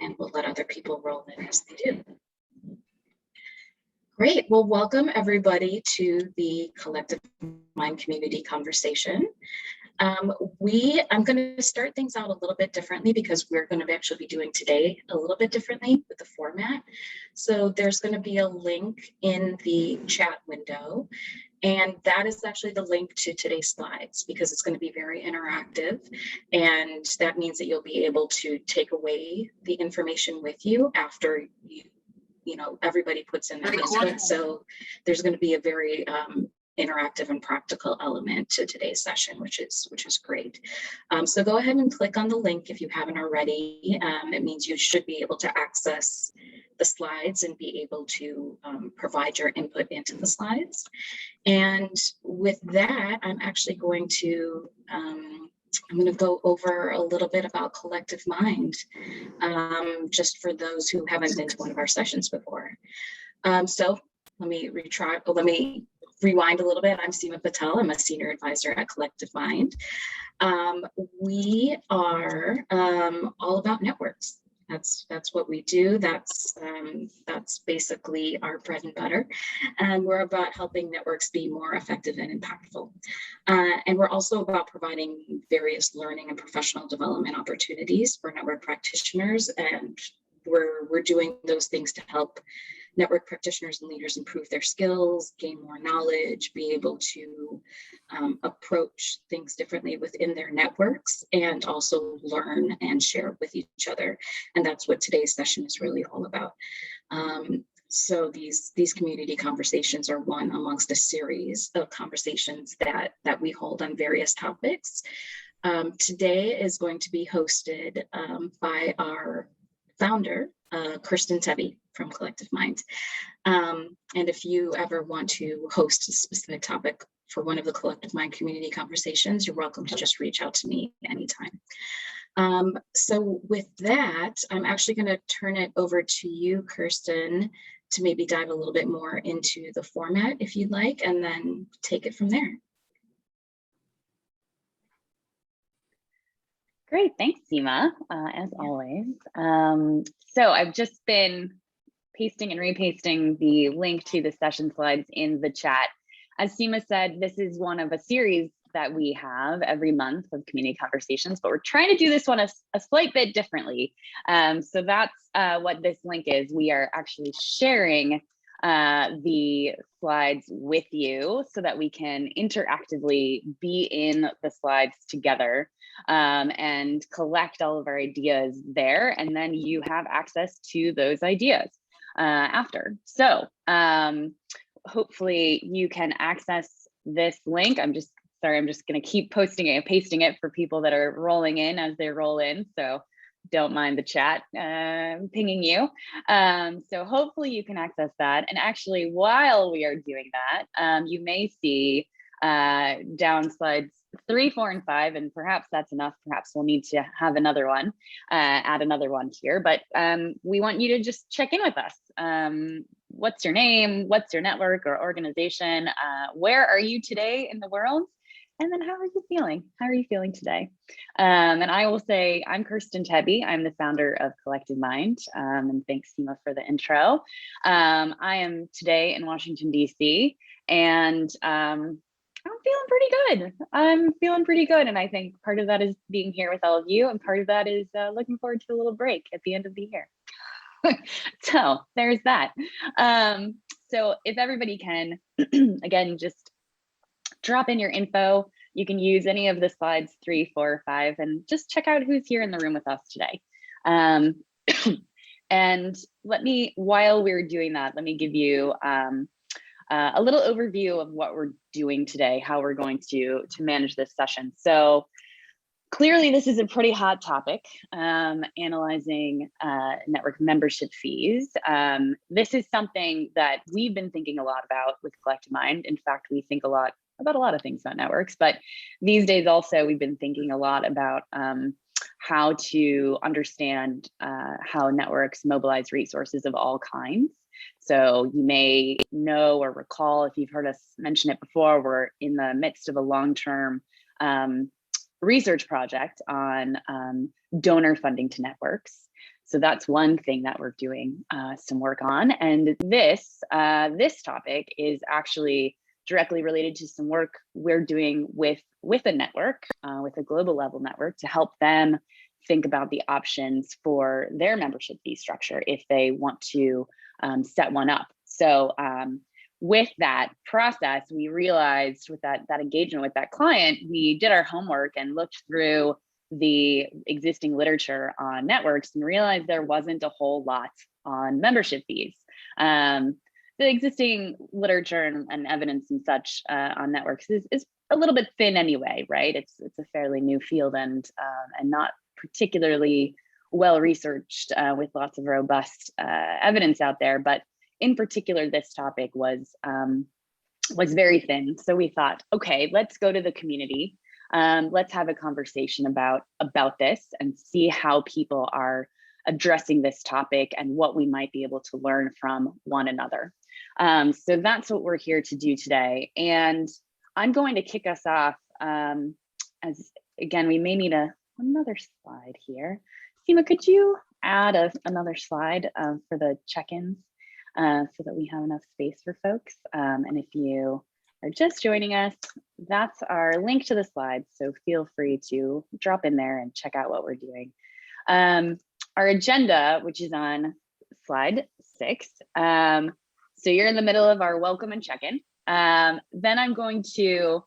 and we'll let other people roll in as they do. Great, well, welcome everybody to the Collective Mind Community Conversation. I'm going to start things out a little bit differently because we're going to actually be doing today a little bit differently with the format. So there's going to be a link in the chat window, and that is actually the link to today's slides because it's going to be very interactive, and that means that you'll be able to take away the information with you after everybody puts in their input. So there's going to be a very interactive and practical element to today's session, which is great. So go ahead and click on the link if you haven't already. It means you should be able to access the slides and be able to provide your input into the slides. And with that, I'm actually going to go over a little bit about Collective Mind, just for those who haven't been to one of our sessions before. So let me rewind a little bit. I'm Seema Patel. I'm a senior advisor at Collective Mind. We are all about networks. That's what we do. That's basically our bread and butter. And we're about helping networks be more effective and impactful. And we're also about providing various learning and professional development opportunities for network practitioners. And we're doing those things to help network practitioners and leaders improve their skills, gain more knowledge, be able to approach things differently within their networks, and also learn and share with each other. And that's what today's session is really all about. So these community conversations are one amongst a series of conversations that we hold on various topics. Today is going to be hosted by our founder, Kirsten Tebbe from Collective Mind. And if you ever want to host a specific topic for one of the Collective Mind community conversations, you're welcome to just reach out to me anytime. So with that, I'm actually going to turn it over to you, Kirsten, to maybe dive a little bit more into the format if you'd like, and then take it from there. Great, thanks, Seema, as always. So I've just been pasting and repasting the link to the session slides in the chat. As Seema said, this is one of a series that we have every month of community conversations, but we're trying to do this one a slight bit differently. So that's what this link is. We are actually sharing the slides with you so that we can interactively be in the slides together and collect all of our ideas there, and then you have access to those ideas after. So hopefully you can access this link. I'm just going to keep posting it and pasting it for people that are rolling in as they roll in. So don't mind the chat pinging you. So hopefully you can access that. And actually, while we are doing that, you may see down slides 3, 4, and 5, and perhaps that's enough. Perhaps we'll need to have another one, add another one here. But we want you to just check in with us. What's your name? What's your network or organization? Where are you today in the world? And then how are you feeling? How are you feeling today? And I will say, I'm Kirsten Tebbe. I'm the founder of Collective Mind. And thanks, Seema, for the intro. I am today in Washington, D.C. And I'm feeling pretty good. I'm feeling pretty good. And I think part of that is being here with all of you. And part of that is looking forward to a little break at the end of the year. So there's that. So if everybody can, again, just drop in your info. You can use any of the slides 3, 4, 5, and just check out who's here in the room with us today. And while we're doing that, let me give you a little overview of what we're doing today, how we're going to manage this session. So clearly this is a pretty hot topic, analyzing network membership fees. This is something that we've been thinking a lot about with Collective Mind. In fact, we think a lot about a lot of things about networks, but these days also we've been thinking a lot about how to understand how networks mobilize resources of all kinds. So you may know or recall, if you've heard us mention it before, we're in the midst of a long-term research project on donor funding to networks. So that's one thing that we're doing some work on. And this topic is actually directly related to some work we're doing with a network, with a global level network, to help them think about the options for their membership fee structure if they want to set one up. So with that process, we realized with that engagement with that client, we did our homework and looked through the existing literature on networks and realized there wasn't a whole lot on membership fees. The existing literature and evidence and such on networks is a little bit thin anyway, right? It's a fairly new field and not particularly well researched with lots of robust evidence out there. But in particular, this topic was very thin. So we thought, okay, let's go to the community. Let's have a conversation about this and see how people are addressing this topic and what we might be able to learn from one another. So that's what we're here to do today. And I'm going to kick us off as, again, we may need another slide here. Seema, could you add another slide for the check-ins so that we have enough space for folks? And if you are just joining us, that's our link to the slides. So feel free to drop in there and check out what we're doing. Our agenda, which is on slide 6. So you're in the middle of our welcome and check-in. Then I'm going to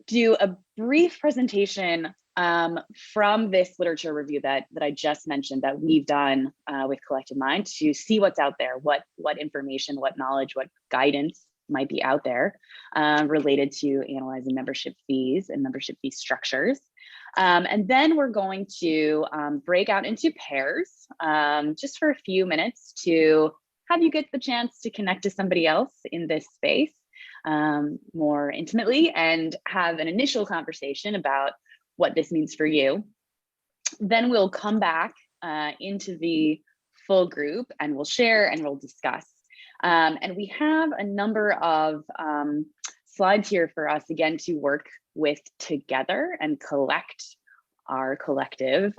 do a brief presentation from this literature review that I just mentioned that we've done with Collective Mind to see what's out there, what information, what knowledge, what guidance might be out there related to analyzing membership fees and membership fee structures. And then we're going to break out into pairs just for a few minutes to have you get the chance to connect to somebody else in this space more intimately and have an initial conversation about what this means for you. Then we'll come back into the full group and we'll share and we'll discuss. And we have a number of slides here for us, again, to work with together and collect our collective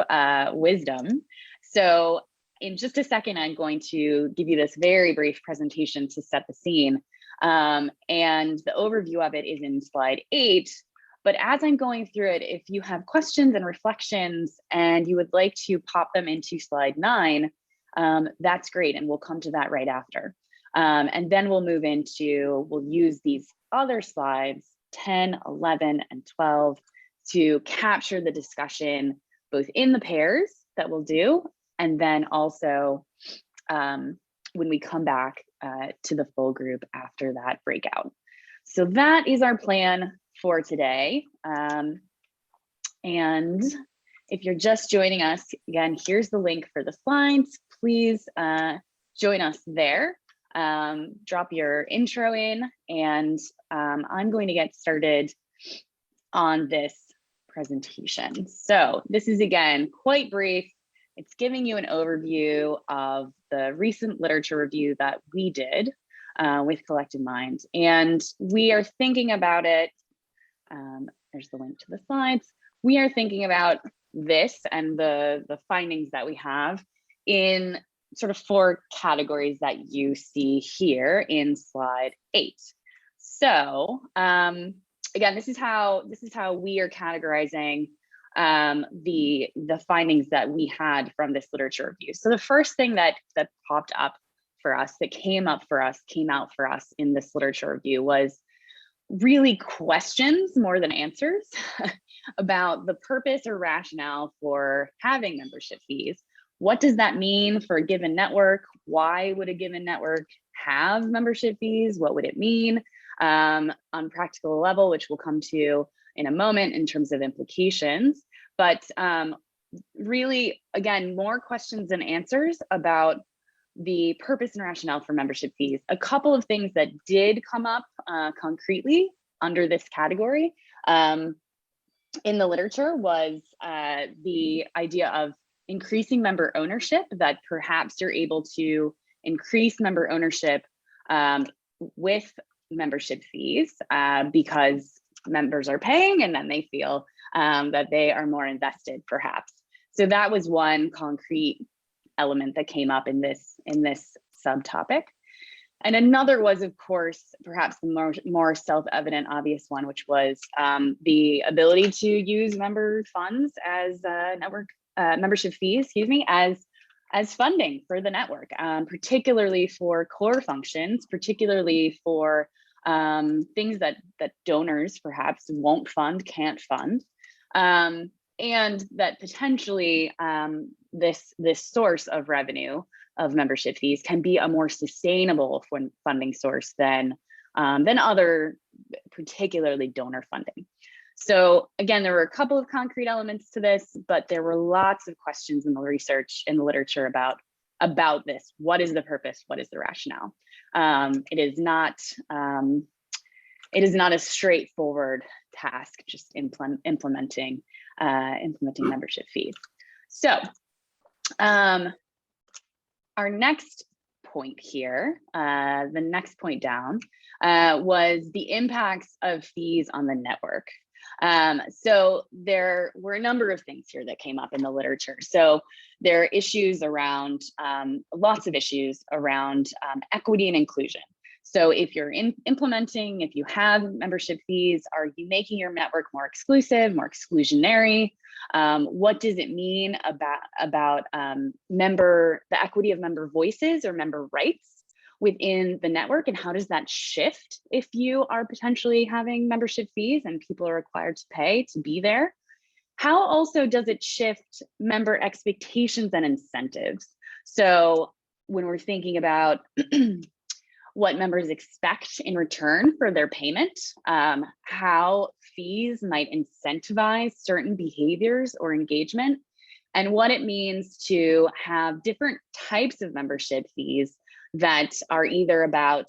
wisdom. So in just a second, I'm going to give you this very brief presentation to set the scene. And the overview of it is in slide 8. But as I'm going through it, if you have questions and reflections and you would like to pop them into slide 9, that's great. And we'll come to that right after. And then we'll use these other slides, 10, 11, and 12, to capture the discussion, both in the pairs that we'll do, and then also when we come back to the full group after that breakout. So that is our plan for today. And if you're just joining us, again, here's the link for the slides. Please join us there. Drop your intro in, and I'm going to get started on this presentation. So this is, again, quite brief. It's giving you an overview of the recent literature review that we did with Collective Mind. And we are thinking about it, there's the link to the slides. We are thinking about this and the findings that we have in sort of 4 categories that you see here in slide 8. So again, this is how we are categorizing the findings that we had from this literature review. So the first thing that popped up for us, that came out for us in this literature review, was really questions more than answers about the purpose or rationale for having membership fees. What does that mean for a given network? Why would a given network have membership fees? What would it mean on practical level, which we'll come to in a moment in terms of implications. But really, again, more questions than answers about the purpose and rationale for membership fees. A couple of things that did come up concretely under this category in the literature was the idea of increasing member ownership, that perhaps you're able to increase member ownership with membership fees because members are paying and then they feel that they are more invested perhaps. So that was one concrete element that came up in this subtopic. And another was, of course, perhaps the more self-evident, obvious one, which was the ability to use member funds as membership fees, excuse me, as funding for the network, particularly for core functions, particularly for things that donors perhaps won't fund, can't fund, and that potentially this source of revenue of membership fees can be a more sustainable funding source than other, particularly donor funding. So again, there were a couple of concrete elements to this, but there were lots of questions in the research, in the literature about this. What is the purpose? What is the rationale? It is not a straightforward task, just implementing membership fees. So our next point here, the next point down, was the impacts of fees on the network. So there were a number of things here that came up in the literature. So there are issues around, lots of issues around equity and inclusion. So if you're implementing, if you have membership fees, are you making your network more exclusive, more exclusionary? What does it mean about the equity of member voices or member rights within the network, and how does that shift if you are potentially having membership fees and people are required to pay to be there? How also does it shift member expectations and incentives? So when we're thinking about what members expect in return for their payment, how fees might incentivize certain behaviors or engagement, and what it means to have different types of membership fees that are either about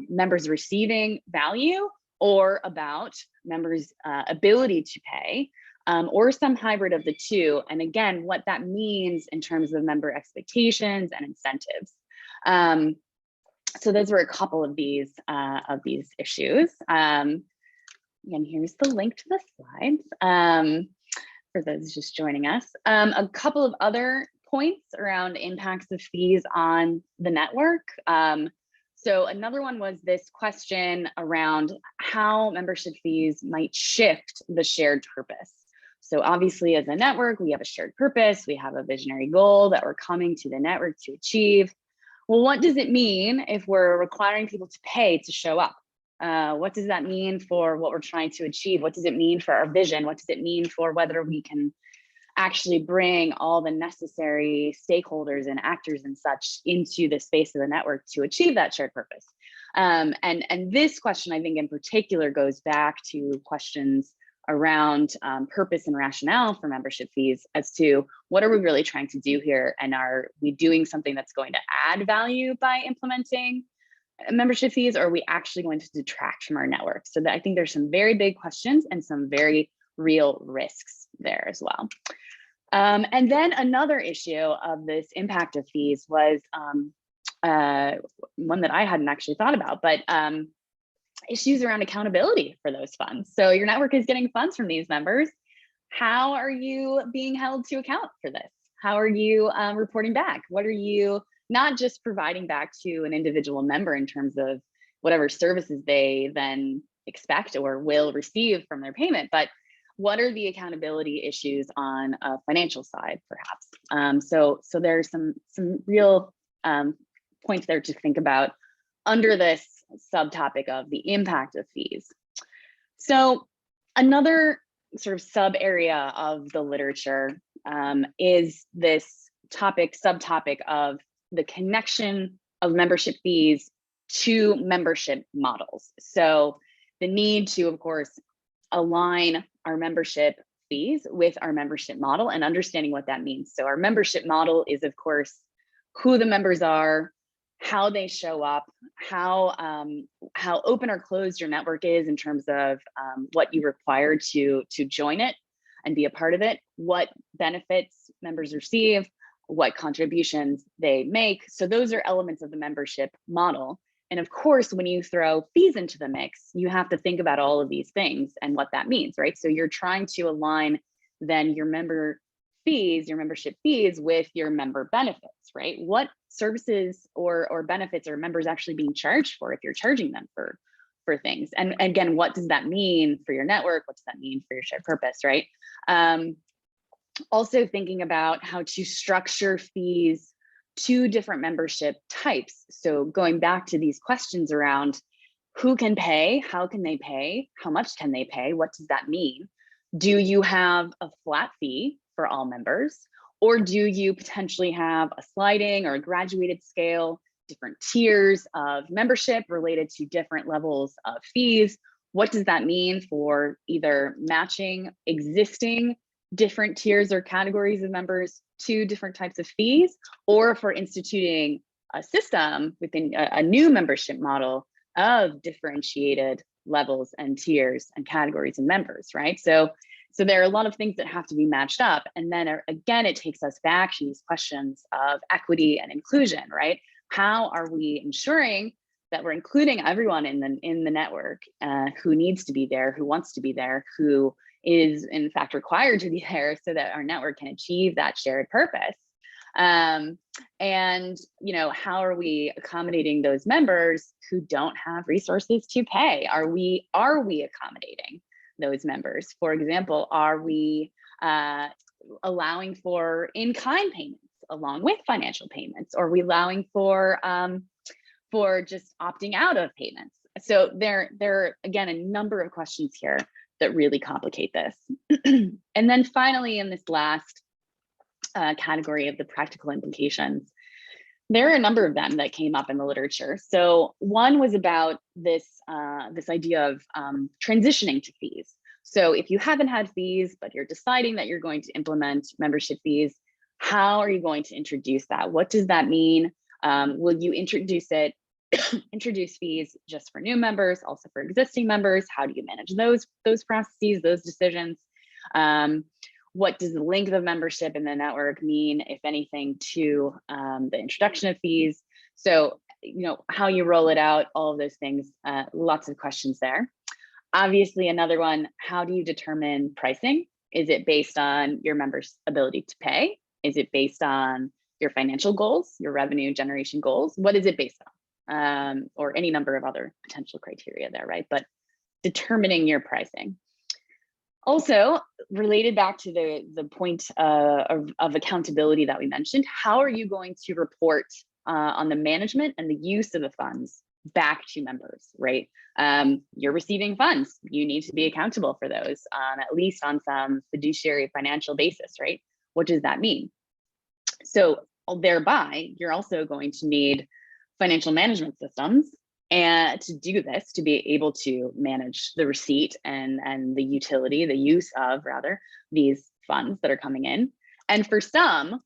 members receiving value or about members' ability to pay, or some hybrid of the two. And again, what that means in terms of member expectations and incentives. So those were a couple of these issues. And here's the link to the slides for those just joining us. A couple of other points around impacts of fees on the network. So another one was this question around how membership fees might shift the shared purpose. So obviously as a network, we have a shared purpose, we have a visionary goal that we're coming to the network to achieve. Well, what does it mean if we're requiring people to pay to show up? What does that mean for what we're trying to achieve? What does it mean for our vision? What does it mean for whether we can actually bring all the necessary stakeholders and actors and such into the space of the network to achieve that shared purpose? And this question, I think in particular, goes back to questions around purpose and rationale for membership fees as to what are we really trying to do here, and are we doing something that's going to add value by implementing membership fees, or are we actually going to detract from our network? So that I think there's some very big questions and some very real risks there as well. And then another issue of this impact of fees was one that I hadn't actually thought about, but issues around accountability for those funds. So your network is getting funds from these members. How are you being held to account for this? How are you reporting back? What are you not just providing back to an individual member in terms of whatever services they then expect or will receive from their payment, but what are the accountability issues on a financial side, perhaps? So there's some real points there to think about under this subtopic of the impact of fees. So another sort of sub area of the literature is this subtopic of the connection of membership fees to membership models. So the need to, of course, align our membership fees with our membership model and understanding what that means. So our membership model is, of course, who the members are, how they show up, how open or closed your network is in terms of what you require to join it and be a part of it, what benefits members receive, what contributions they make. So those are elements of the membership model. And of course, when you throw fees into the mix, you have to think about all of these things and what that means, right? So you're trying to align then your member fees, your membership fees, with your member benefits, right? What services or benefits are members actually being charged for if you're charging them for things? And again, what does that mean for your network? What does that mean for your shared purpose, right? Also thinking about how to structure fees to different membership types. So going back to these questions around who can pay, how can they pay, how much can they pay, what does that mean? Do you have a flat fee for all members, or do you potentially have a sliding or a graduated scale, different tiers of membership related to different levels of fees? What does that mean for either matching existing different tiers or categories of members to different types of fees, or for instituting a system within a new membership model of differentiated levels and tiers and categories of members, right? So there are a lot of things that have to be matched up. And then again, it takes us back to these questions of equity and inclusion, right? How are we ensuring that we're including everyone in the network who needs to be there, who wants to be there, who is in fact required to be there, so that our network can achieve that shared purpose? And how are we accommodating those members who don't have resources to pay? Are we accommodating those members? For example, are we allowing for in-kind payments along with financial payments? Or are we allowing for just opting out of payments? So there are, again, a number of questions here that really complicate this. And then finally, in this last category of the practical implications, there are a number of them that came up in the literature. So one was about this idea of transitioning to fees. So if you haven't had fees, but you're deciding that you're going to implement membership fees, how are you going to introduce that? What does that mean? Will you introduce fees just for new members, also for existing members? How do you manage those processes, those decisions? What does the length of membership in the network mean, if anything, to the introduction of fees? So, how you roll it out, all of those things, lots of questions there. Obviously, another one, how do you determine pricing? Is it based on your members' ability to pay? Is it based on your financial goals, your revenue generation goals? What is it based on? Or any number of other potential criteria there, right? But determining your pricing. Also, related back to the point of accountability that we mentioned, how are you going to report on the management and the use of the funds back to members, right? You're receiving funds. You need to be accountable for those, at least on some fiduciary financial basis, right? What does that mean? So thereby, you're also going to need financial management systems and to do this, to be able to manage the receipt and the utility, the use of rather, these funds that are coming in. And for some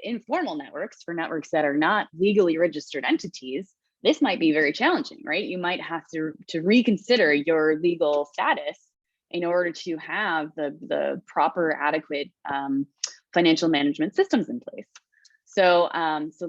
informal networks, for networks that are not legally registered entities, this might be very challenging, right? You might have to reconsider your legal status in order to have the proper, adequate financial management systems in place. So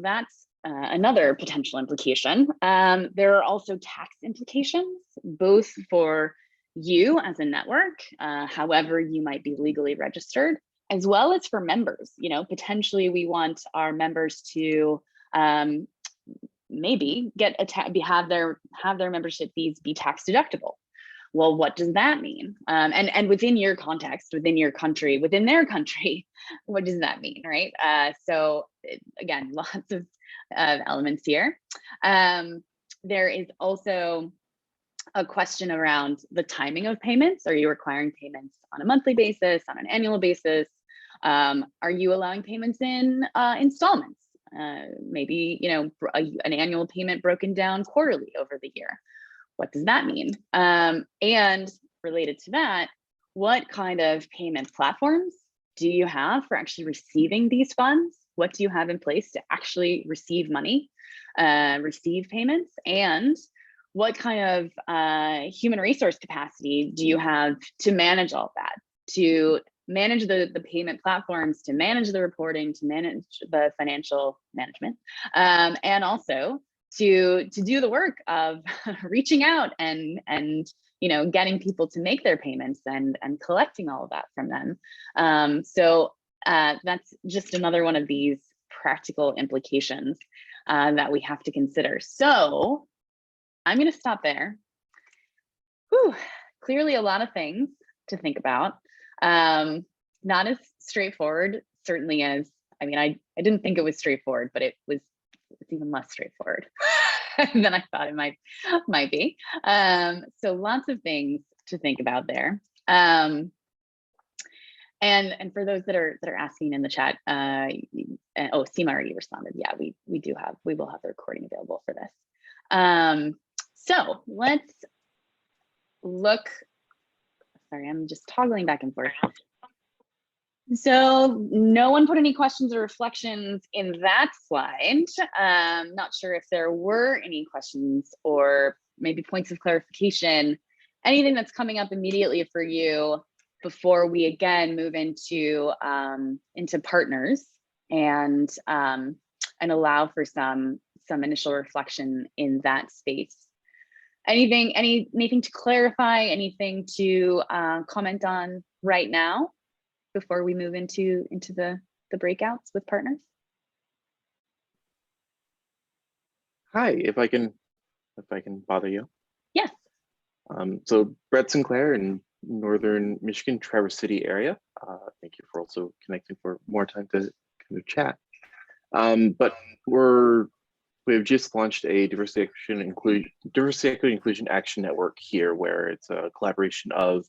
that's another potential implication. There are also tax implications, both for you as a network, however you might be legally registered, as well as for members. Potentially we want our members to maybe have their membership fees be tax deductible. Well, what does that mean? And within your context, within your country, within their country, what does that mean, right? So again, lots of elements here. There is also a question around the timing of payments. Are you requiring payments on a monthly basis, on an annual basis? Are you allowing payments in installments? Maybe an annual payment broken down quarterly over the year. What does that mean? And related to that, what kind of payment platforms do you have for actually receiving these funds? What do you have in place to actually receive money, receive payments? And what kind of human resource capacity do you have to manage all of that, to manage the payment platforms, to manage the reporting, to manage the financial management, and also to do the work of reaching out and getting people to make their payments and collecting all of that from them. So that's just another one of these practical implications that we have to consider. So I'm going to stop there. Whew, clearly a lot of things to think about. Not as straightforward, certainly as, I mean, I didn't think it was straightforward, but it's even less straightforward than I thought it might be. So lots of things to think about there. And for those that are asking in the chat, oh, Seema already responded. Yeah, we will have the recording available for this. So let's look. Sorry, I'm just toggling back and forth. So no one put any questions or reflections in that slide. Not sure if there were any questions or maybe points of clarification, anything that's coming up immediately for you before we again move into partners and allow for some initial reflection in that space. Anything to clarify, anything to comment on right now before we move into the breakouts with partners? Hi, if I can bother you. Yes. So Brett Sinclair in Northern Michigan, Traverse City area. Thank you for also connecting for more time to kind of chat. But we've just launched a diversity, equity, inclusion action network here, where it's a collaboration of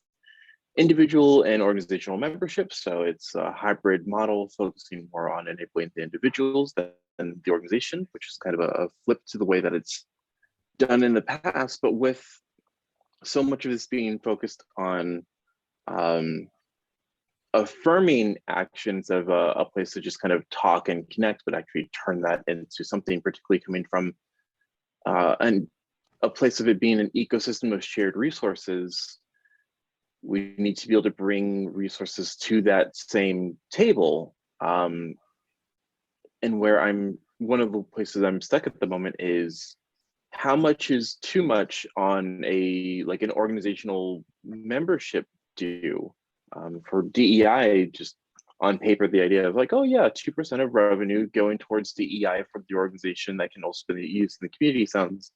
individual and organizational membership. So it's a hybrid model focusing more on enabling the individuals than the organization, which is kind of a flip to the way that it's done in the past, but with so much of this being focused on affirming actions of a place to just kind of talk and connect, but actually turn that into something particularly coming from a place of it being an ecosystem of shared resources. We need to be able to bring resources to that same table. And where one of the places I'm stuck at the moment is how much is too much on an organizational membership due. For DEI, just on paper, the idea of like, oh yeah, 2% of revenue going towards DEI for the organization that can also be used in the community sounds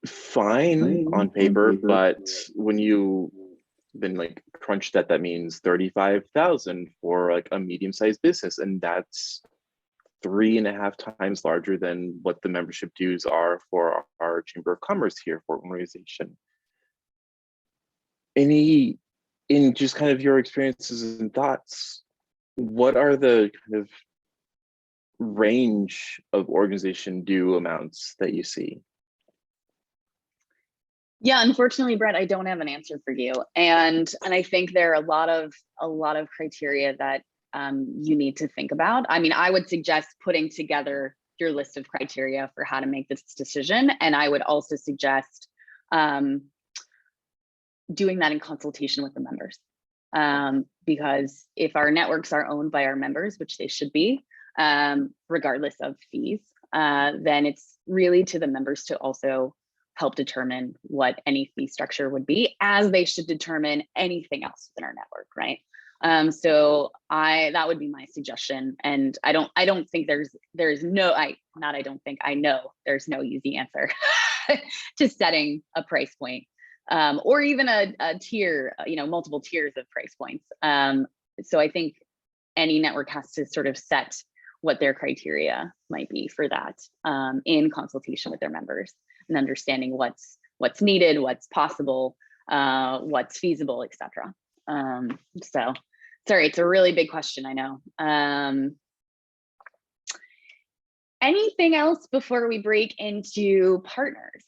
fine on paper, but when you then like crunch that means 35,000 for like a medium-sized business, and that's 3.5 times larger than what the membership dues are for our Chamber of Commerce here for organization. In just kind of your experiences and thoughts, what are the kind of range of organization due amounts that you see? Yeah, unfortunately, Brett, I don't have an answer for you, and I think there are a lot of criteria that you need to think about. I mean, I would suggest putting together your list of criteria for how to make this decision, and I would also suggest doing that in consultation with the members, because if our networks are owned by our members, which they should be, regardless of fees, then it's really to the members to also help determine what any fee structure would be, as they should determine anything else within our network, right? So that would be my suggestion. And I know there's no easy answer to setting a price point, or even a tier, multiple tiers of price points. So I think any network has to sort of set what their criteria might be for that, in consultation with their members and understanding what's needed, what's possible, what's feasible, etc. So sorry, it's a really big question, I know. Anything else before we break into partners?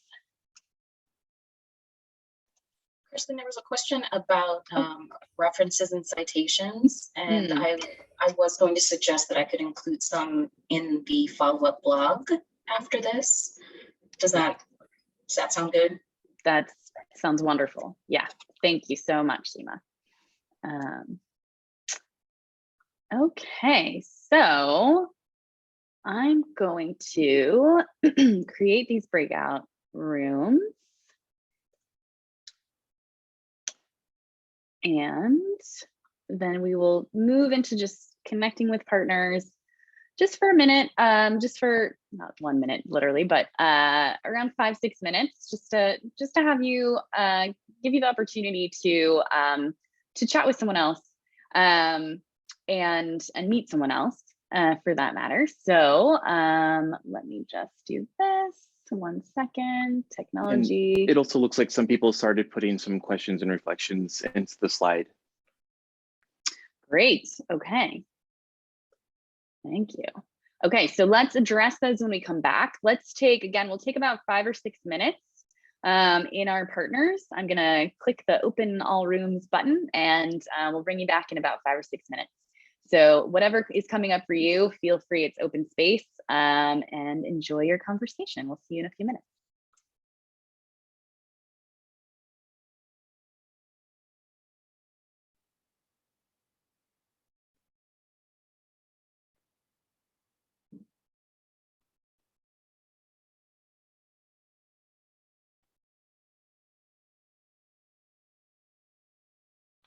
Kristen, there was a question about references and citations, and I was going to suggest that I could include some in the follow-up blog after this. Does that sound good? That sounds wonderful. Yeah, thank you so much, Seema. Okay, so I'm going to create these breakout rooms. And then we will move into just connecting with partners just for a minute, just for not 1 minute literally, but around 5-6 minutes, just to have you give you the opportunity to chat with someone else and meet someone else for that matter. So let me just do this. 1 second, technology. And it also looks like some people started putting some questions and reflections into the slide. Great, okay. Thank you. Okay, so let's address those when we come back. Let's take, again, we'll take about 5 or 6 minutes in our partners. I'm gonna click the open all rooms button and we'll bring you back in about 5 or 6 minutes. So whatever is coming up for you, feel free, it's open space, and enjoy your conversation. We'll see you in a few minutes.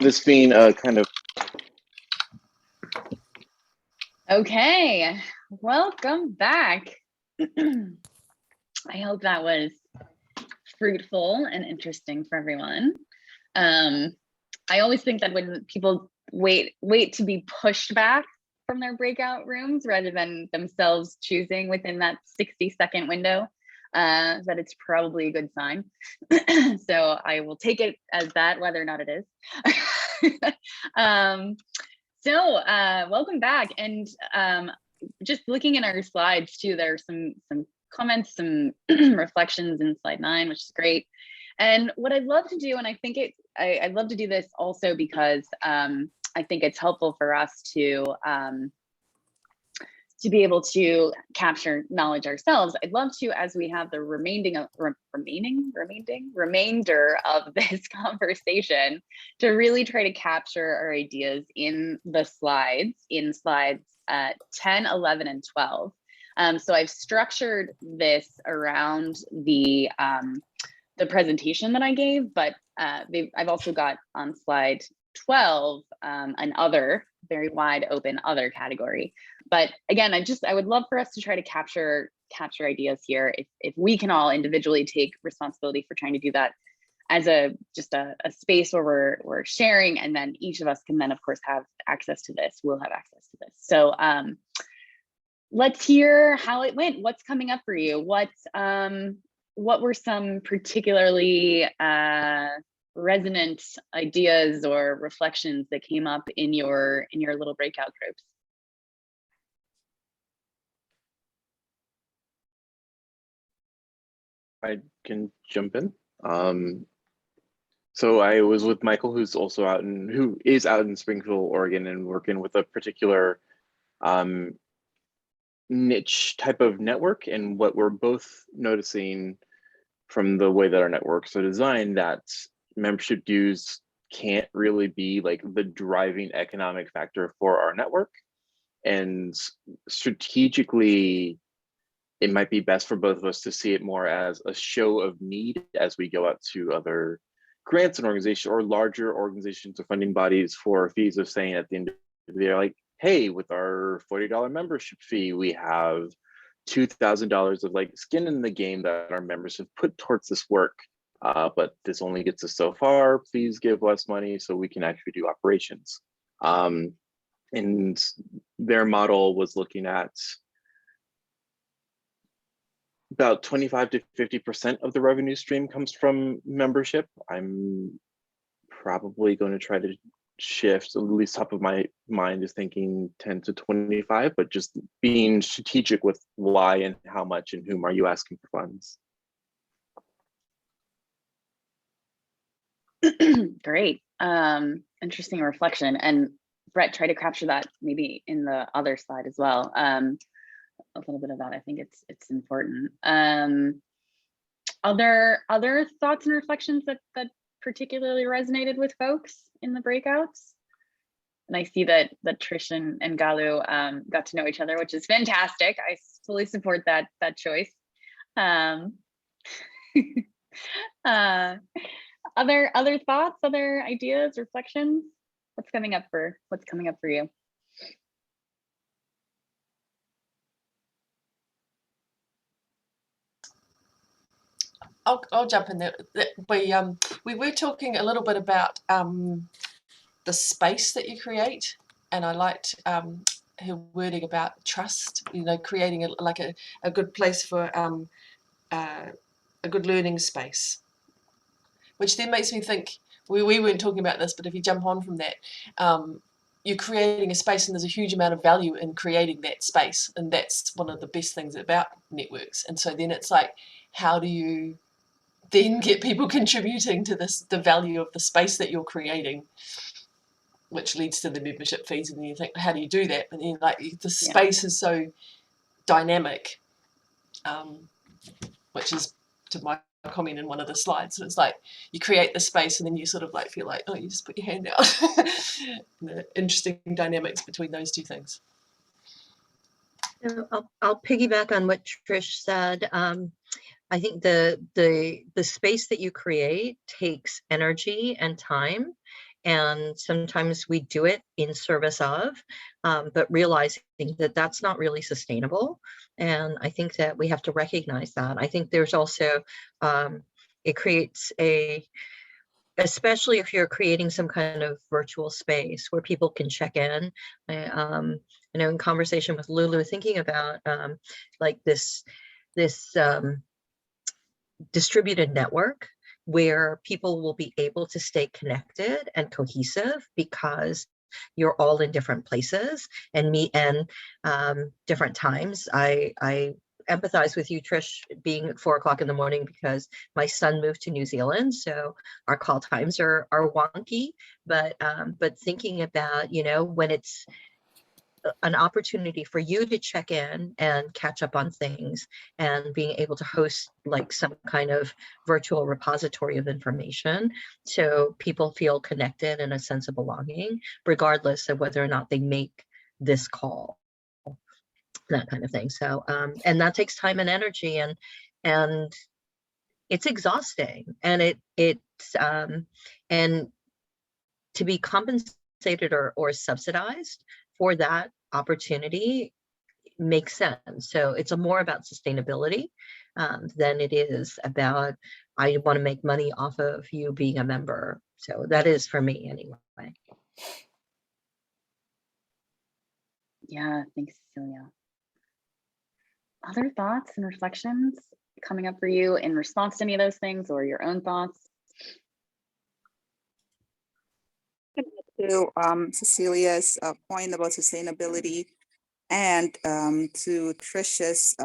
This being a kind of Okay, welcome back. I hope that was fruitful and interesting for everyone. I always think that when people wait to be pushed back from their breakout rooms rather than themselves choosing within that 60-second window, that it's probably a good sign. So I will take it as that, whether or not it is. So welcome back. And just looking in our slides too, there are some comments, some reflections in slide 9, which is great. And what I'd love to do, and I think I'd love to do this also because I think it's helpful for us to be able to capture knowledge ourselves. I'd love to, as we have the remainder of this conversation, to really try to capture our ideas in the slides, 10, 11, and 12. So I've structured this around the presentation that I gave, but I've also got on slide 12 an other, very wide open other category. But again, I would love for us to try to capture ideas here. If we can all individually take responsibility for trying to do that as just a space where we're sharing, and then each of us can then of course have access to this. We'll have access to this. So let's hear how it went. What's coming up for you? What were some particularly resonant ideas or reflections that came up in your little breakout groups? I can jump in. So I was with Michael, who is out in Springfield, Oregon, and working with a particular niche type of network. And what we're both noticing from the way that our networks are designed, that membership dues can't really be like the driving economic factor for our network. And strategically, it might be best for both of us to see it more as a show of need as we go out to other grants and organizations or larger organizations or funding bodies for fees, of saying at the end of the day, like, hey, with our $40 membership fee, we have $2,000 of like skin in the game that our members have put towards this work. But this only gets us so far. Please give less money so we can actually do operations. And their model was looking at about 25 to 50% of the revenue stream comes from membership. I'm probably going to try to shift, at least top of my mind is thinking 10 to 25, but just being strategic with why and how much and whom are you asking for funds. Great, interesting reflection. And Brett, try to capture that maybe in the other slide as well. A little bit of that, I think it's important. Other thoughts and reflections that particularly resonated with folks in the breakouts? And I see that Trish and Galu got to know each other, which is fantastic. I fully support that choice. Other thoughts, other ideas, reflections? what's coming up for you? I'll jump in there. We were talking a little bit about the space that you create, and I liked her wording about trust. You know, creating a good place for a good learning space, which then makes me think. We weren't talking about this, but if you jump on from that, you're creating a space, and there's a huge amount of value in creating that space, and that's one of the best things about networks. And so then it's like, how do you then get people contributing to the value of the space that you're creating, which leads to the membership fees. And then you think, how do you do that? And then like the space is so dynamic, which is to my comment in one of the slides. So it's like you create the space and then you sort of like feel like, oh, you just put your hand out. The interesting dynamics between those two things. I'll piggyback on what Trish said. I think the space that you create takes energy and time, and sometimes we do it in service of, but realizing that that's not really sustainable. And I think that we have to recognize that. I think there's also, it creates especially if you're creating some kind of virtual space where people can check in. You know, in conversation with Lulu, thinking about like this distributed network where people will be able to stay connected and cohesive because you're all in different places and meet and different times. I empathize with you, Trish, being at 4 o'clock in the morning because my son moved to New Zealand, so our call times are wonky. But thinking about, you know, when it's an opportunity for you to check in and catch up on things, and being able to host like some kind of virtual repository of information so people feel connected and a sense of belonging, regardless of whether or not they make this call, that kind of thing. So, and that takes time and energy, and it's exhausting, and it's and to be compensated or subsidized for that opportunity makes sense. So it's more about sustainability than it is about, I want to make money off of you being a member. So that is for me anyway. Yeah, thanks, Cecilia. Other thoughts and reflections coming up for you in response to any of those things, or your own thoughts? To Cecilia's point about sustainability, and to Trisha's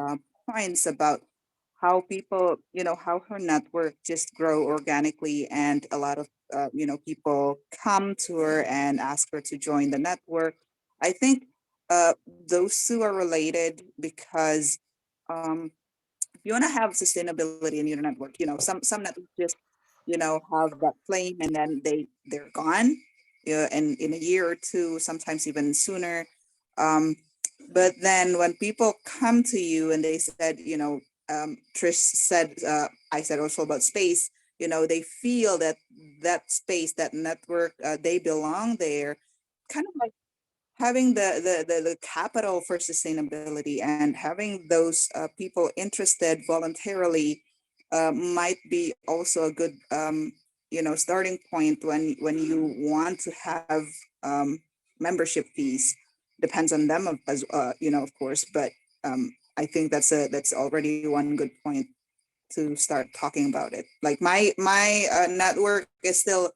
points about how people, you know, how her network just grow organically, and a lot of you know, people come to her and ask her to join the network. I think those two are related because if you want to have sustainability in your network, you know, some networks just, you know, have that flame and then they're gone, and in a year or two, sometimes even sooner. But then when people come to you and they said, you know, Trish said, I said also about space, you know, they feel that that space, that network, they belong there, kind of like having the capital for sustainability, and having those people interested voluntarily might be also a good you know, starting point when you want to have membership fees. Depends on them as you know, of course, but I think that's already one good point to start talking about it. Like my network is still,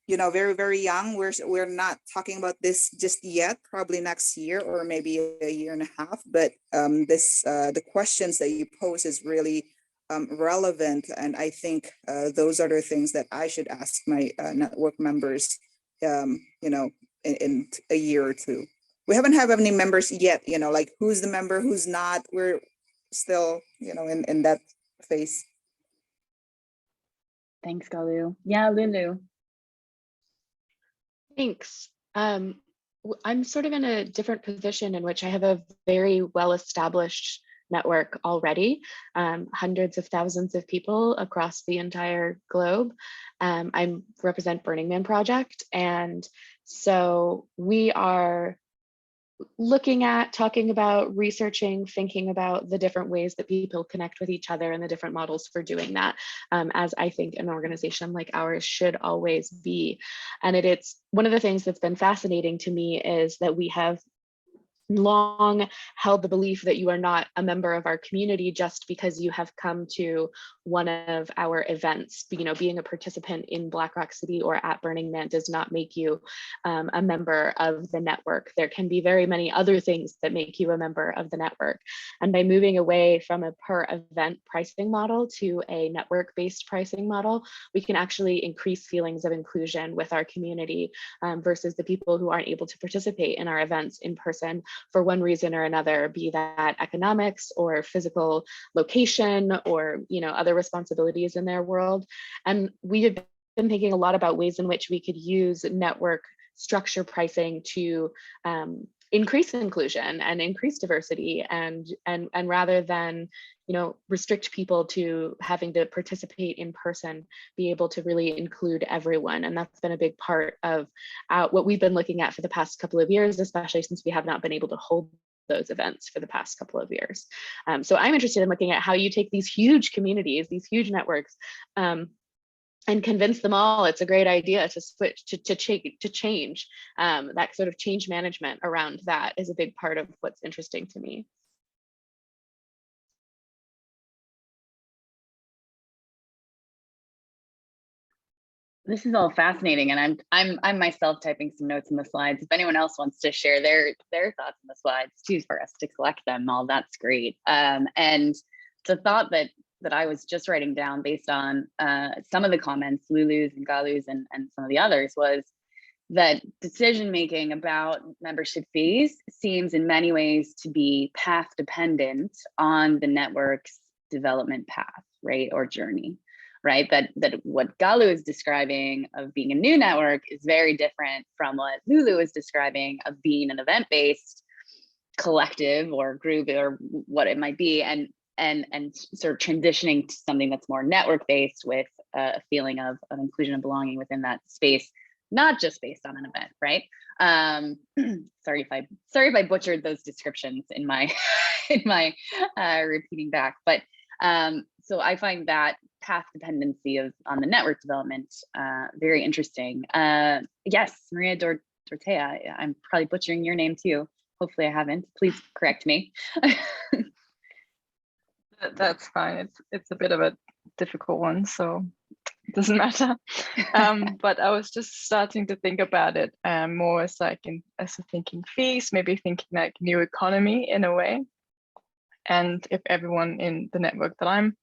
you know, very, very young. We're not talking about this just yet, probably next year or maybe a year and a half. But the questions that you pose is really relevant, and I think those are the things that I should ask my network members. You know, in a year or two. We haven't had any members yet. You know, like who's the member, who's not. We're still, you know, in that phase. Thanks, Galu. Yeah, Lulu. Thanks. I'm sort of in a different position in which I have a very well-established network already, hundreds of thousands of people across the entire globe. I represent Burning Man Project, and So we are looking at, talking about, researching, thinking about the different ways that people connect with each other and the different models for doing that, as I think an organization like ours should always be. And it's one of the things that's been fascinating to me is that we have long held the belief that you are not a member of our community just because you have come to one of our events. You know, being a participant in Black Rock City or at Burning Man does not make you a member of the network. There can be very many other things that make you a member of the network. And by moving away from a per event pricing model to a network-based pricing model, we can actually increase feelings of inclusion with our community versus the people who aren't able to participate in our events in person for one reason or another, be that economics or physical location or, you know, other responsibilities in their world. And we have been thinking a lot about ways in which we could use network structure pricing to increase inclusion and increase diversity, and rather than, you know, restrict people to having to participate in person, be able to really include everyone. And that's been a big part of what we've been looking at for the past couple of years, especially since we have not been able to hold those events for the past couple of years. So I'm interested in looking at how you take these huge communities, these huge networks, and convince them all it's a great idea to switch to change. That sort of change management around that is a big part of what's interesting to me. This is all fascinating, and I'm myself typing some notes in the slides. If anyone else wants to share their thoughts in the slides too, for us to collect them all, that's great. And the thought that I was just writing down based on some of the comments, Lulu's and Galu's and some of the others, was that decision making about membership fees seems in many ways to be path dependent on the network's development path, right, or journey. Right, that what Galu is describing of being a new network is very different from what Lulu is describing of being an event-based collective or group or what it might be, and sort of transitioning to something that's more network-based with a feeling of inclusion and belonging within that space, not just based on an event, right? Sorry if I butchered those descriptions in my repeating back, but so I find that path dependency on the network development very interesting. Yes, Maria Dortea, I'm probably butchering your name too. Hopefully I haven't. Please correct me. That's fine. It's a bit of a difficult one, so it doesn't matter. But I was just starting to think about it more as like as a thinking fees, maybe thinking like new economy in a way. And if everyone in the network that I'm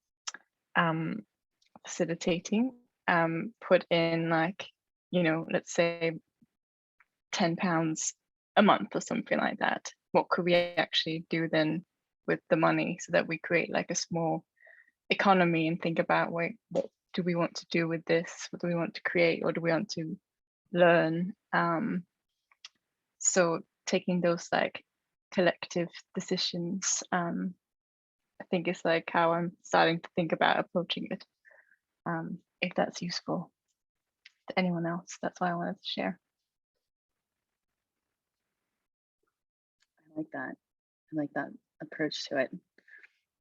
facilitating put in, like, you know, let's say £10 a month or something like that, what could we actually do then with the money so that we create like a small economy and think about, wait, what do we want to do with this? What do we want to create? Or do we want to learn? So taking those like collective decisions, I think it's like how I'm starting to think about approaching it. If that's useful to anyone else, that's why I wanted to share. I like that approach to it.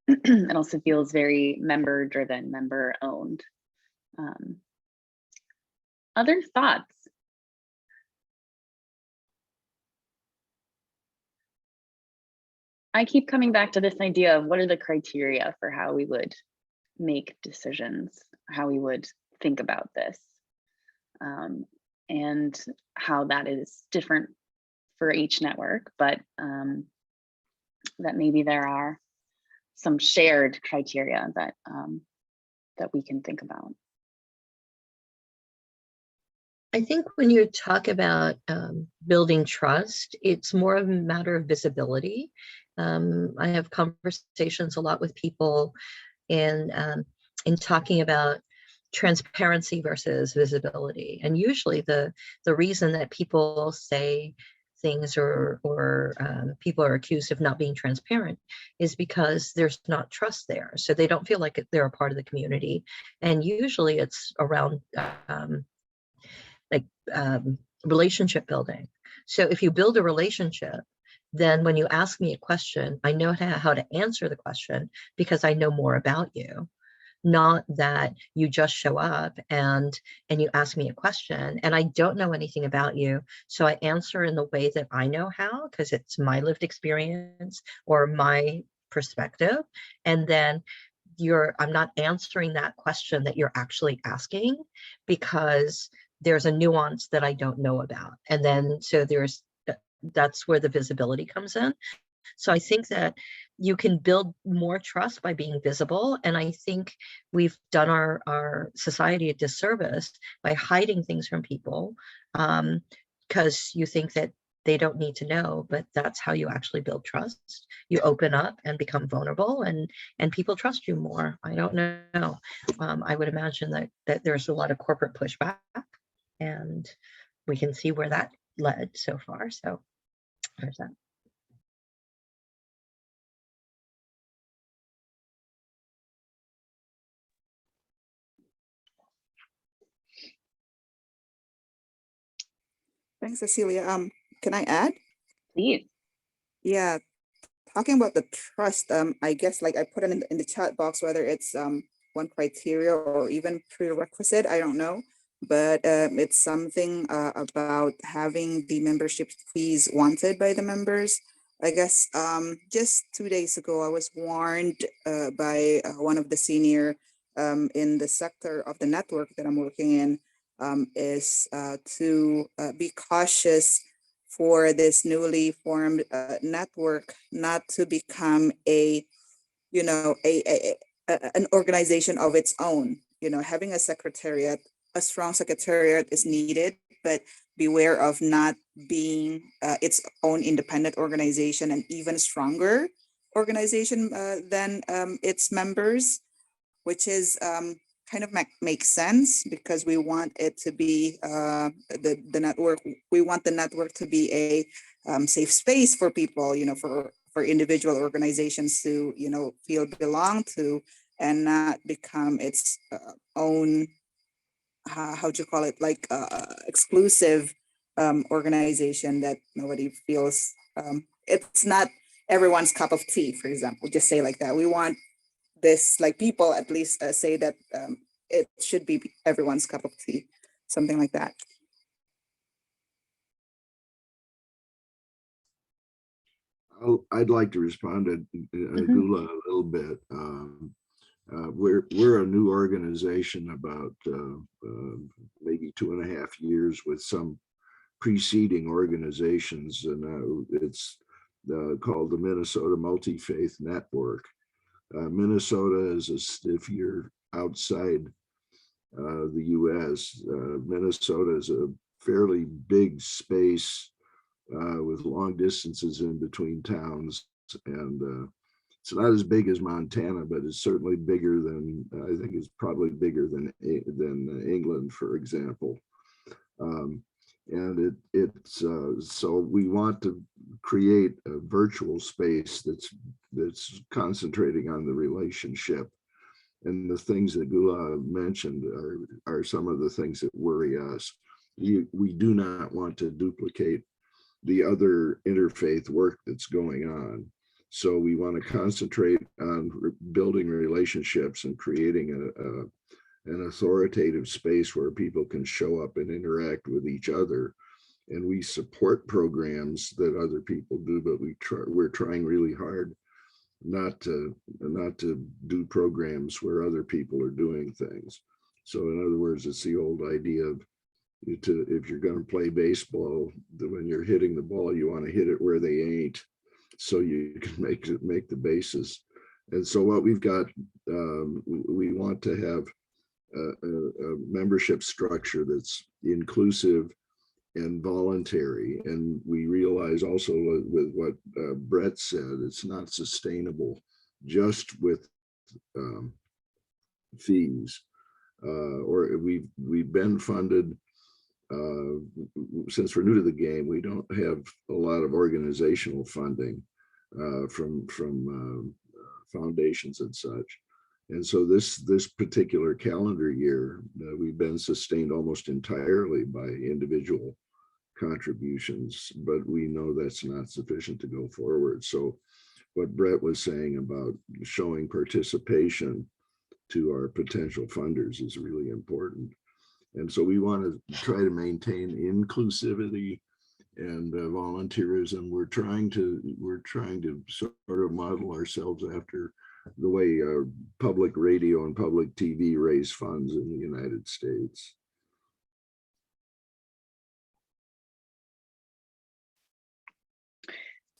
It also feels very member driven, member owned. Other thoughts? I keep coming back to this idea of what are the criteria for how we would make decisions, how we would think about this, and how that is different for each network, but that maybe there are some shared criteria that that we can think about. I think when you talk about building trust, it's more of a matter of visibility. I have conversations a lot with people in talking about transparency versus visibility. And usually the reason that people say things or people are accused of not being transparent is because there's not trust there. So they don't feel like they're a part of the community. And usually it's around relationship building. So if you build a relationship, then when you ask me a question, I know how to answer the question because I know more about you. Not that you just show up and you ask me a question and I don't know anything about you. So I answer in the way that I know how, because it's my lived experience or my perspective. And then I'm not answering that question that you're actually asking because there's a nuance that I don't know about. And then so that's where the visibility comes in. So I think that you can build more trust by being visible. And I think we've done our society a disservice by hiding things from people because you think that they don't need to know, but that's how you actually build trust. You open up and become vulnerable and people trust you more. I don't know. I would imagine that there's a lot of corporate pushback and we can see where that led so far. So there's that. Thanks, Cecilia. Can I add? Please. Yeah, talking about the trust, I guess like I put it in the chat box, whether it's one criteria or even prerequisite, I don't know. But it's something about having the membership fees wanted by the members. I guess just 2 days ago, I was warned by one of the senior in the sector of the network that I'm working in is to be cautious for this newly formed network not to become a, you know, an organization of its own. You know, having a secretariat, a strong secretariat is needed, but beware of not being its own independent organization and even stronger organization than its members, which is kind of makes sense because we want it to be the network. We want the network to be a safe space for people, you know, for individual organizations to, you know, feel belong to and not become its own, how do you call it, like exclusive organization that nobody feels, it's not everyone's cup of tea, for example, just say like that. We want this, like people at least say that it should be everyone's cup of tea, something like that. I'd like to respond to Gula a little bit. We're a new organization about maybe 2.5 years with some preceding organizations, and it's called the Minnesota Multi-Faith Network. Minnesota is, if you're outside the US, Minnesota is a fairly big space with long distances in between towns, and it's not as big as Montana, but it's certainly bigger than, I think it's probably bigger than England, for example. And it's so we want to create a virtual space that's concentrating on the relationship. And the things that Gula mentioned are some of the things that worry us. We do not want to duplicate the other interfaith work that's going on. So we want to concentrate on building relationships and creating an authoritative space where people can show up and interact with each other. And we support programs that other people do, but we're trying really hard not to do programs where other people are doing things. So in other words, it's the old idea of if you're going to play baseball, when you're hitting the ball, you want to hit it where they ain't, so you can make the bases. And so what we've got, we want to have a membership structure that's inclusive and voluntary. And we realize also with what Brett said, it's not sustainable just with fees. Or we've been funded, since we're new to the game, we don't have a lot of organizational funding from foundations and such. And so this particular calendar year, we've been sustained almost entirely by individual contributions, but we know that's not sufficient to go forward. So what Brett was saying about showing participation to our potential funders is really important. And so we want to try to maintain inclusivity and volunteerism. We're trying to sort of model ourselves after the way public radio and public TV raise funds in the United States.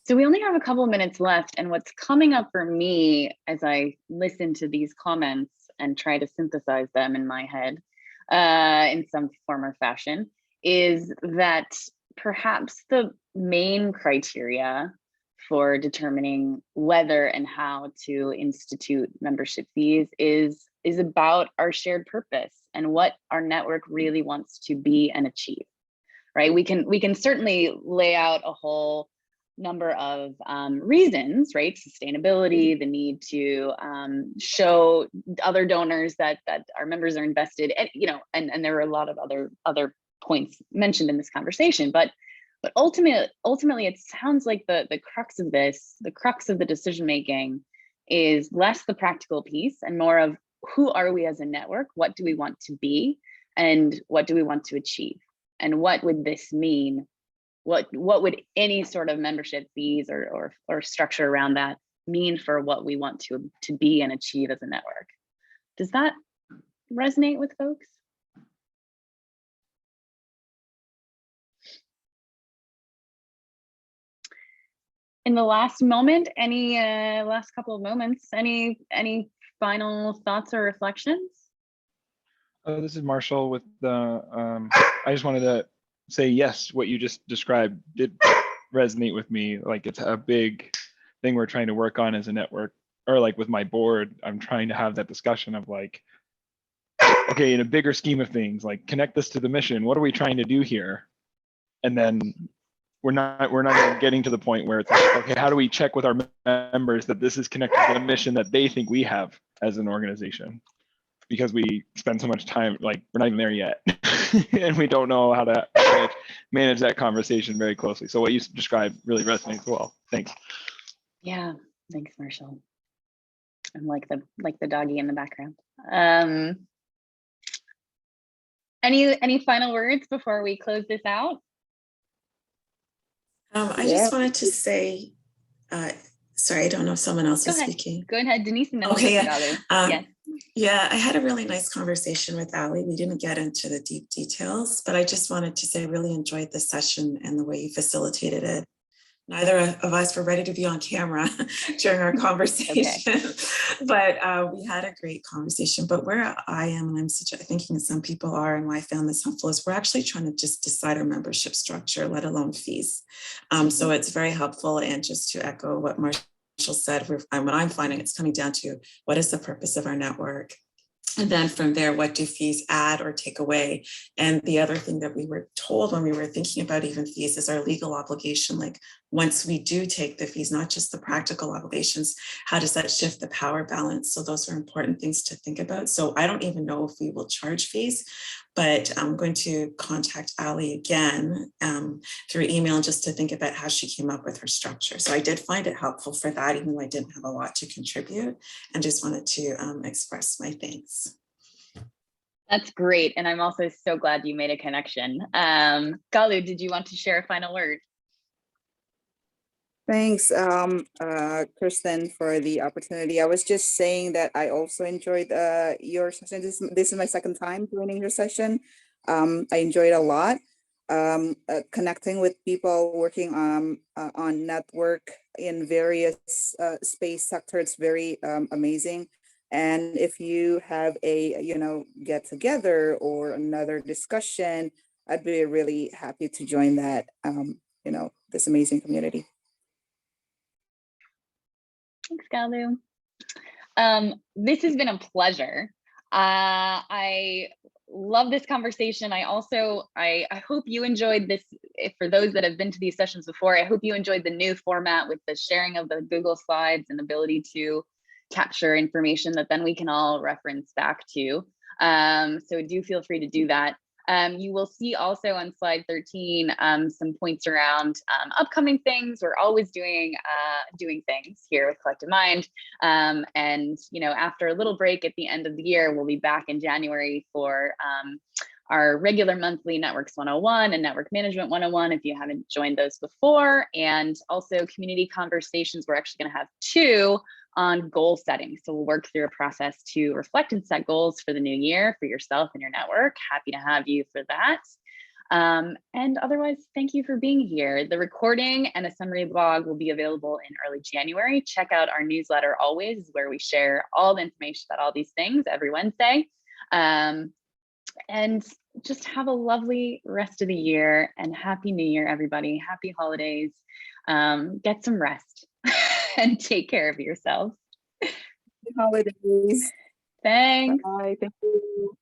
So we only have a couple of minutes left, and what's coming up for me as I listen to these comments and try to synthesize them in my head in some form or fashion is that perhaps the main criteria for determining whether and how to institute membership fees is about our shared purpose and what our network really wants to be and achieve, right? We can certainly lay out a whole number of reasons, right? Sustainability, the need to show other donors that our members are invested, and and there are a lot of other points mentioned in this conversation, but ultimately it sounds like the crux of this, the crux of the decision making is less the practical piece and more of who are we as a network, what do we want to be, and what do we want to achieve, and what would this mean? What would any sort of membership fees or structure around that mean for what we want to be and achieve as a network? Does that resonate with folks? In the last moment, any last couple of moments, any final thoughts or reflections? This is Marshall with the, I just wanted to say, yes, what you just described did resonate with me. Like, it's a big thing we're trying to work on as a network, or like with my board, I'm trying to have that discussion of like, okay, in a bigger scheme of things, like connect this to the mission. What are we trying to do here? And then we're not even getting to the point where it's like, okay, how do we check with our members that this is connected to the mission that they think we have as an organization? Because we spend so much time, like we're not even there yet. And we don't know how to manage that conversation very closely. So what you described really resonates well. Thanks. Yeah, thanks, Marshall. I'm like the doggy in the background. Any final words before we close this out? I just wanted to say, sorry, I don't know if someone else is speaking. Go ahead, Denise. And then okay, yes. Yeah, I had a really nice conversation with Ali. We didn't get into the deep details, but I just wanted to say I really enjoyed the session and the way you facilitated it. Neither of us were ready to be on camera during our conversation, but we had a great conversation. But where I am, and I'm thinking some people are, and why I found this helpful, is we're actually trying to just decide our membership structure, let alone fees. So it's very helpful. And just to echo what Marshall said, what I'm finding, it's coming down to what is the purpose of our network? And then from there, what do fees add or take away? And the other thing that we were told when we were thinking about even fees is our legal obligation. Like once we do take the fees, not just the practical obligations, how does that shift the power balance? So those are important things to think about. So I don't even know if we will charge fees, but I'm going to contact Ali again through email just to think about how she came up with her structure. So I did find it helpful for that, even though I didn't have a lot to contribute, and just wanted to express my thanks. That's great. And I'm also so glad you made a connection. Galu, did you want to share a final word? Thanks, Kristen, for the opportunity. I was just saying that I also enjoyed your session. This is my second time joining your session. I enjoyed a lot. Connecting with people working on network in various space sectors. It's very amazing. And if you have a get together or another discussion, I'd be really happy to join that. This amazing community. Thanks, Galu. This has been a pleasure. I love this conversation. I hope you enjoyed this. For those that have been to these sessions before, I hope you enjoyed the new format with the sharing of the Google Slides and ability to capture information that then we can all reference back to. So do feel free to do that. You will see also on slide 13 some points around upcoming things. We're always doing things here with Collective Mind. And after a little break at the end of the year, we'll be back in January for our regular monthly Networks 101 and Network Management 101 if you haven't joined those before. And also community conversations. We're actually going to have 2 on goal setting. So we'll work through a process to reflect and set goals for the new year for yourself and your network. Happy to have you for that. And otherwise, thank you for being here. The recording and a summary blog will be available in early January. Check out our newsletter always, where we share all the information about all these things every Wednesday. And just have a lovely rest of the year, and Happy New Year, everybody. Happy holidays. Get some rest and take care of yourselves. Happy holidays. Thanks. Bye. Thank you.